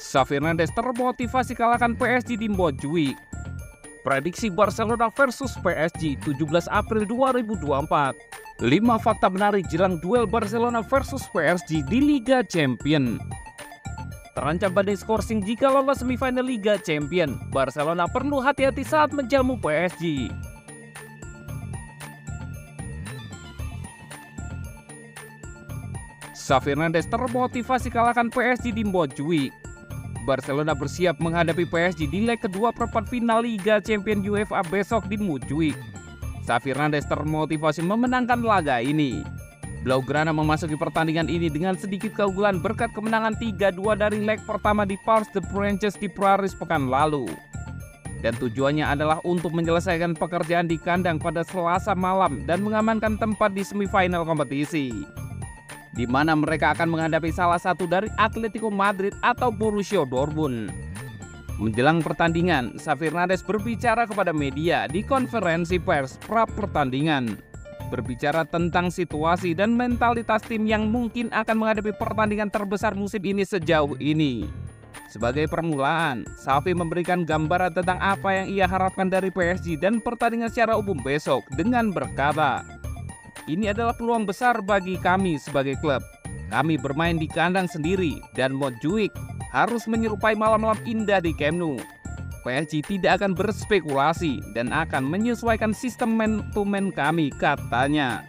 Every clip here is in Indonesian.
Xavi Hernandez termotivasi kalahkan PSG di Montjuic. Prediksi Barcelona versus PSG 17 April 2024. 5 fakta menarik jelang duel Barcelona versus PSG di Liga Champions. Terancam banding skorsing jika lolos semifinal Liga Champions, Barcelona perlu hati-hati saat menjamu PSG. Xavi Hernandez termotivasi kalahkan PSG di Montjuic. Barcelona bersiap menghadapi PSG di leg kedua perempat final Liga Champions UEFA besok di Montjuic. Xavi Hernandez termotivasi memenangkan laga ini. Blaugrana memasuki pertandingan ini dengan sedikit keunggulan berkat kemenangan 3-2 dari leg pertama di Parc des Princes di Paris pekan lalu. Dan tujuannya adalah untuk menyelesaikan pekerjaan di kandang pada Selasa malam dan mengamankan tempat di semifinal kompetisi, di mana mereka akan menghadapi salah satu dari Atletico Madrid atau Borussia Dortmund. Menjelang pertandingan, Xavi Hernandez berbicara kepada media di konferensi pers pra-pertandingan, berbicara tentang situasi dan mentalitas tim yang mungkin akan menghadapi pertandingan terbesar musim ini sejauh ini. Sebagai permulaan, Xavi memberikan gambaran tentang apa yang ia harapkan dari PSG dan pertandingan secara umum besok dengan berkata, "Ini adalah peluang besar bagi kami sebagai klub. Kami bermain di kandang sendiri dan Montjuic harus menyerupai malam-malam indah di Camp Nou. PSG tidak akan berspekulasi dan akan menyesuaikan sistem man-to-man kami," katanya.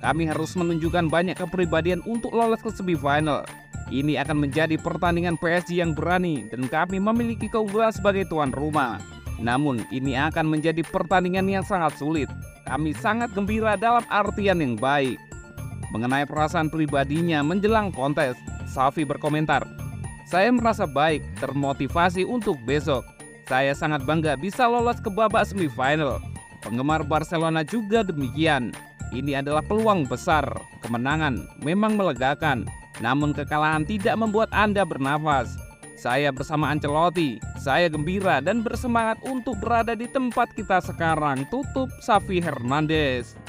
"Kami harus menunjukkan banyak kepribadian untuk lolos ke semifinal. Ini akan menjadi pertandingan PSG yang berani dan kami memiliki keunggulan sebagai tuan rumah. Namun ini akan menjadi pertandingan yang sangat sulit. Kami sangat gembira dalam artian yang baik." Mengenai perasaan pribadinya menjelang kontes, Xavi berkomentar, "Saya merasa baik, termotivasi untuk besok. Saya sangat bangga bisa lolos ke babak semifinal. Penggemar Barcelona juga demikian. Ini adalah peluang besar. Kemenangan memang melegakan, namun kekalahan tidak membuat Anda bernafas. Saya bersama Ancelotti, saya gembira dan bersemangat untuk berada di tempat kita sekarang," tutup Xavi Hernandez.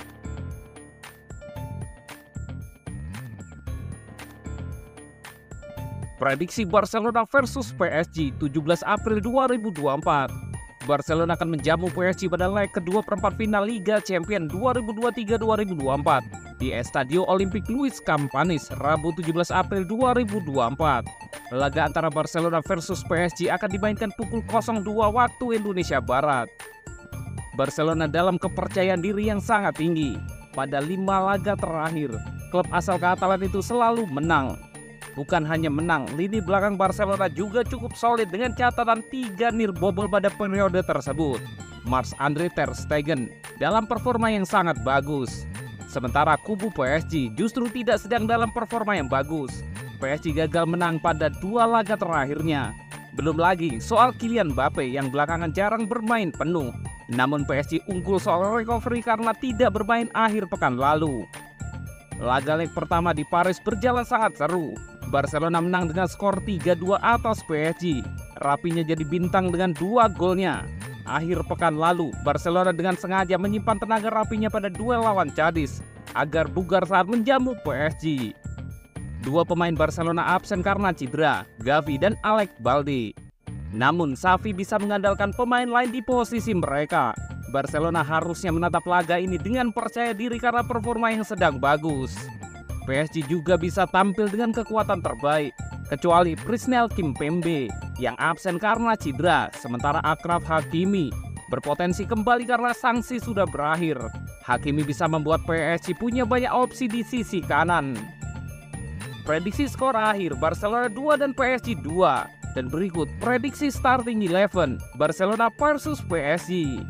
Prediksi Barcelona versus PSG 17 April 2024. Barcelona akan menjamu PSG pada leg kedua perempat final Liga Champions 2023-2024 di Estadio Olympique Luis Companys Rabu 17 April 2024. Laga antara Barcelona versus PSG akan dimainkan pukul 02 waktu Indonesia Barat. Barcelona dalam kepercayaan diri yang sangat tinggi. Pada 5 laga terakhir, klub asal Katalan itu selalu menang. Bukan hanya menang, lini belakang Barcelona juga cukup solid dengan catatan 3 nirbobol pada periode tersebut. Marc-André ter Stegen dalam performa yang sangat bagus. Sementara kubu PSG justru tidak sedang dalam performa yang bagus. PSG gagal menang pada 2 laga terakhirnya. Belum lagi soal Kylian Mbappe yang belakangan jarang bermain penuh. Namun PSG unggul soal recovery karena tidak bermain akhir pekan lalu. Laga leg pertama di Paris berjalan sangat seru. Barcelona menang dengan skor 3-2 atas PSG. Rapinya jadi bintang dengan 2 golnya. Akhir pekan lalu, Barcelona dengan sengaja menyimpan tenaga Rapinya pada duel lawan Cadiz agar bugar saat menjamu PSG. 2 pemain Barcelona absen karena cedera, Gavi dan Alex Balde. Namun Xavi bisa mengandalkan pemain lain di posisi mereka. Barcelona harusnya menatap laga ini dengan percaya diri karena performa yang sedang bagus. PSG juga bisa tampil dengan kekuatan terbaik, kecuali Presnel Kimpembe yang absen karena cedera, sementara Achraf Hakimi berpotensi kembali karena sanksi sudah berakhir. Hakimi bisa membuat PSG punya banyak opsi di sisi kanan. Prediksi skor akhir Barcelona 2 dan PSG 2. Dan berikut prediksi starting 11 Barcelona versus PSG.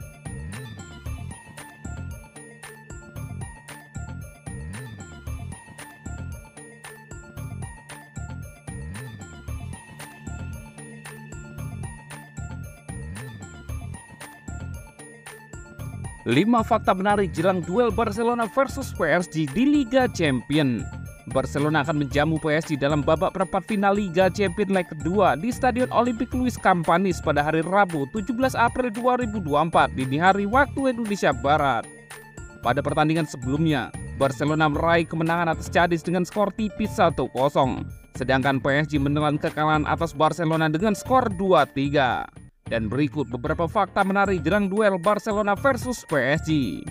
Lima fakta menarik jelang duel Barcelona versus PSG di Liga Champions. Barcelona akan menjamu PSG dalam babak perempat final Liga Champions leg kedua di Stadion Olympique Luis Companys pada hari Rabu 17 April 2024 dini hari waktu Indonesia Barat. Pada pertandingan sebelumnya, Barcelona meraih kemenangan atas Cadiz dengan skor tipis 1-0. Sedangkan PSG menelan kekalahan atas Barcelona dengan skor 2-3. Dan berikut beberapa fakta menarik jelang duel Barcelona versus PSG.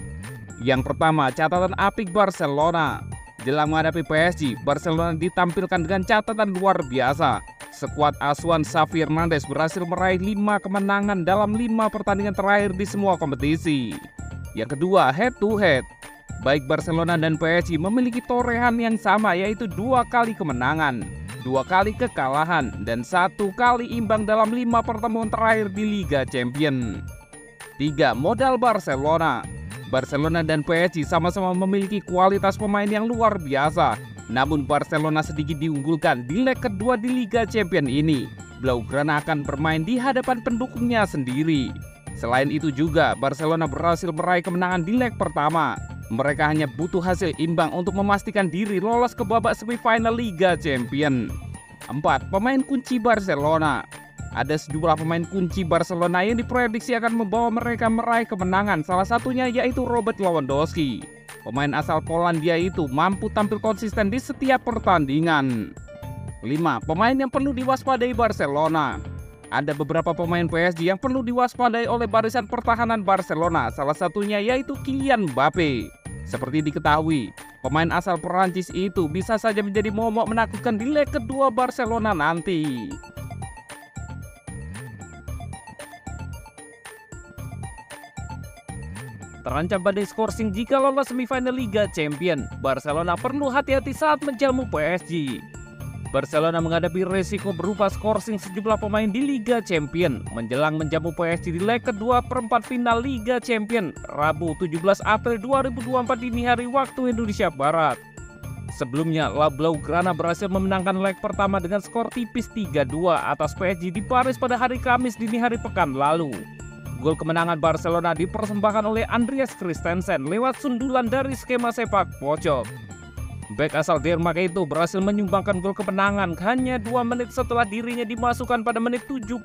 Yang pertama, catatan apik Barcelona. Jelang menghadapi PSG, Barcelona ditampilkan dengan catatan luar biasa. Skuad asuhan Xavi Hernandez berhasil meraih 5 kemenangan dalam 5 pertandingan terakhir di semua kompetisi. Yang kedua, head to head. Baik Barcelona dan PSG memiliki torehan yang sama, yaitu 2 kali kemenangan, 2 kali kekalahan, dan 1 kali imbang dalam 5 pertemuan terakhir di Liga Champions. 3. Modal Barcelona. Barcelona dan PSG sama-sama memiliki kualitas pemain yang luar biasa. Namun Barcelona sedikit diunggulkan di leg kedua di Liga Champions ini. Blaugrana akan bermain di hadapan pendukungnya sendiri. Selain itu juga, Barcelona berhasil meraih kemenangan di leg pertama. Mereka hanya butuh hasil imbang untuk memastikan diri lolos ke babak semifinal Liga Champions. 4. Pemain kunci Barcelona. Ada sejumlah pemain kunci Barcelona yang diprediksi akan membawa mereka meraih kemenangan. Salah satunya yaitu Robert Lewandowski. Pemain asal Polandia itu mampu tampil konsisten di setiap pertandingan. 5. Pemain yang perlu diwaspadai Barcelona. Ada beberapa pemain PSG yang perlu diwaspadai oleh barisan pertahanan Barcelona, salah satunya yaitu Kylian Mbappe. Seperti diketahui, pemain asal Perancis itu bisa saja menjadi momok menakutkan di leg kedua Barcelona nanti. Terancam badai skorsing jika lolos semifinal Liga Champions, Barcelona perlu hati-hati saat menjamu PSG. Barcelona menghadapi resiko berupa skorsing sejumlah pemain di Liga Champions menjelang menjamu PSG di leg kedua perempat final Liga Champions Rabu 17 April 2024 dini hari waktu Indonesia Barat. Sebelumnya, La Blaugrana berhasil memenangkan leg pertama dengan skor tipis 3-2 atas PSG di Paris pada hari Kamis dini hari pekan lalu. Gol kemenangan Barcelona dipersembahkan oleh Andreas Christensen lewat sundulan dari skema sepak pojok. Bek asal Denmark itu berhasil menyumbangkan gol kemenangan hanya 2 menit setelah dirinya dimasukkan pada menit 75.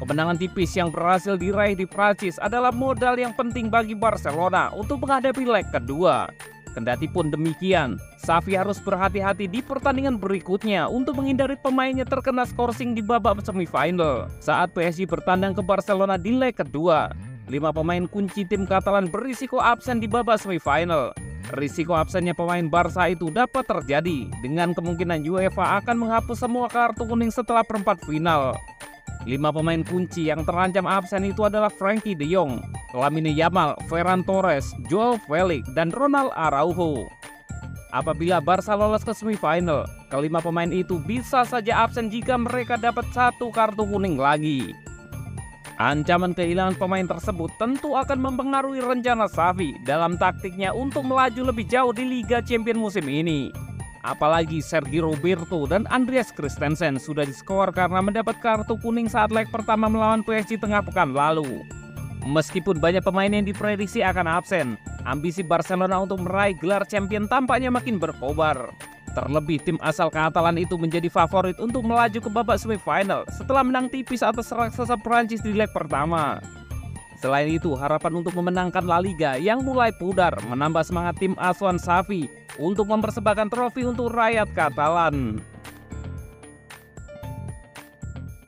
Kemenangan tipis yang berhasil diraih di Prancis adalah modal yang penting bagi Barcelona untuk menghadapi leg kedua. Kendati pun demikian, Xavi harus berhati-hati di pertandingan berikutnya untuk menghindari pemainnya terkena skorsing di babak semifinal saat PSG bertandang ke Barcelona di leg kedua. 5 pemain kunci tim Katalan berisiko absen di babak semifinal. Risiko absennya pemain Barca itu dapat terjadi dengan kemungkinan UEFA akan menghapus semua kartu kuning setelah perempat final. 5 pemain kunci yang terancam absen itu adalah Frenkie de Jong, Lamine Yamal, Ferran Torres, Joao Felix, dan Ronald Araujo. Apabila Barca lolos ke semifinal, kelima pemain itu bisa saja absen jika mereka dapat 1 kartu kuning lagi. Ancaman kehilangan pemain tersebut tentu akan mempengaruhi rencana Xavi dalam taktiknya untuk melaju lebih jauh di Liga Champions musim ini. Apalagi Sergio Roberto dan Andreas Christensen sudah diskor karena mendapat kartu kuning saat leg pertama melawan PSG tengah pekan lalu. Meskipun banyak pemain yang diprediksi akan absen, ambisi Barcelona untuk meraih gelar champion tampaknya makin berkobar. Terlebih tim asal Katalan itu menjadi favorit untuk melaju ke babak semifinal setelah menang tipis atas raksasa Prancis di leg pertama. Selain itu, harapan untuk memenangkan La Liga yang mulai pudar menambah semangat tim asuhan Xavi untuk mempersembahkan trofi untuk rakyat Katalan.